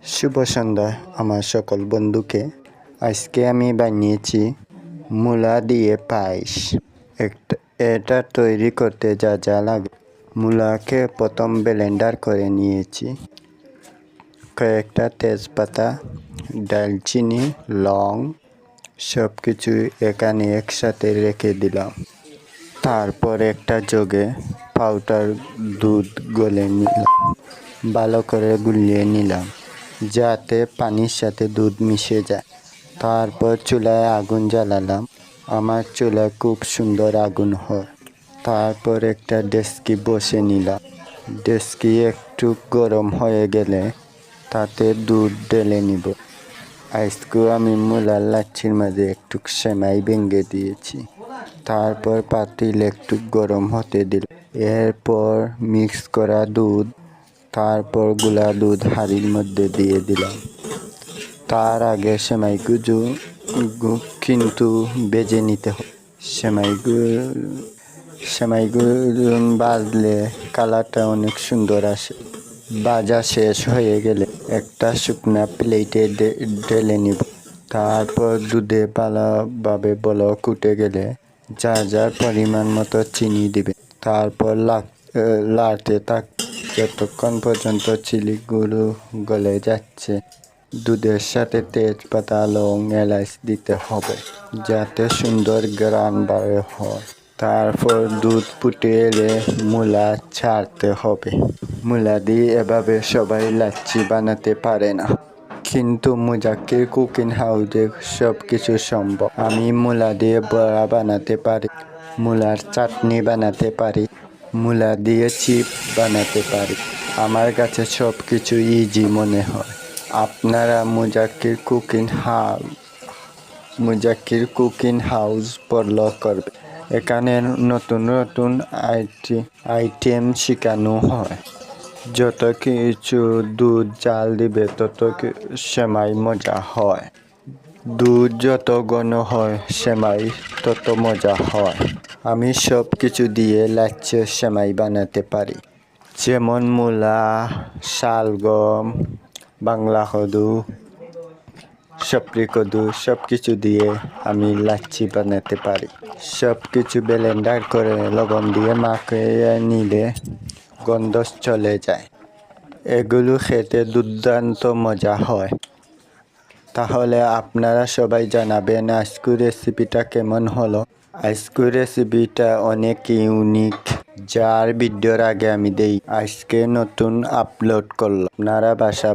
শুভ সন্ধ্যা আমার সকল বন্ধুকে। আজকে আমি বানিয়েছি মূলা দিয়ে পায়েস। এটা তৈরি করতে যা যা লাগে, মূলাকে প্রথম ব্লেন্ডার করে নিয়েছি, কয়েকটা তেজপাতা, দারচিনি, লং সব কিছু এখানে একসাথে রেখে দিলাম। তারপর একটা জগে পাউডার দুধ গলে নিলাম, ভালো করে গুলিয়ে নিলাম যাতে পানির সাথে দুধ মিশে যায়। তারপর চুলায় আগুন জ্বালালাম। আমার চুলায় খুব সুন্দর আগুন হয়। তারপর একটা ডেস্কি বসে নিলাম। ডেস্কি একটু গরম হয়ে গেলে তাতে দুধ ঢেলে নিব। আজকেও আমি মূলার লাচ্ছির মাঝে একটু সেমাই ভেঙে দিয়েছি। তারপর পাতিল একটু গরম হতে দিলাম। এরপর মিক্স করা দুধ, তারপর গুলা দুধ হাঁড়ির মধ্যে দিয়ে দিলাম। তার আগে সেমাইগুলো কিন্তু ভেজে নিতে হবে। সেমাইগুলো ভাজলে কালারটা অনেক সুন্দর আসে। ভাজা শেষ হয়ে গেলে একটা শুকনা প্লেটে ঢেলে নিব। তারপর দুধে ভালোভাবে বলক উঠে গেলে যার পরিমাণ মতো চিনি দিবে। তারপর লাড়তে থাক যতক্ষণ পর্যন্ত চিনিগুলো গলে যাচ্ছে। দুধের সাথে তেজপাতা, লং, এলাচ দিতে হবে যাতে সুন্দর ঘ্রাণ বার হয়। তারপর দুধ ফুটে এলে মূলা ছাড়তে হবে। মূলা দিয়ে এভাবে সবাই লাচ্ছি বানাতে পারে না, কিন্তু মুজাক্কির কুকিং হাউসে সব কিছু সম্ভব। আমি মূলা দিয়ে বড়া বানাতে পারি, মূলার চাটনি বানাতে পারি, মূলা দিয়ে চিপ বানাতে পারি। আমার কাছে সব কিছু ইজি মনে হয়। আপনারা মুজাক্কির কুকিং হাউস ফলো করবে। এখানে নতুন নতুন আইটেম শেখানো হয়। যত কিছু দুধ জাল দিবে তত সেমাই মজা হয়। দুধ যত ঘন হয় সেমাই তত মজা হয়। আমি সব কিছু দিয়ে লাচ্ছির সেমাই বানাতে পারি, যেমন মূলা, শালগম, বাংলা কদু, সপ্রি কদু সব কিছু দিয়ে আমি লাচ্ছি বানাতে পারি। সব কিছু ব্লেন্ডার করে লবণ দিয়ে মাখিয়ে নিলে গন্ধ চলে যায়। এগুলো খেতে দুর্দান্ত মজা হয়। তাহলে আপনারা সবাই জানাবেন আজকের রেসিপিটা কেমন হলো। আজকের রেসিপিটা অনেক ইউনিক, যার ভিডিওর আগে আমি দেই আজকে নতুন আপলোড করলাম। আপনারা বাসা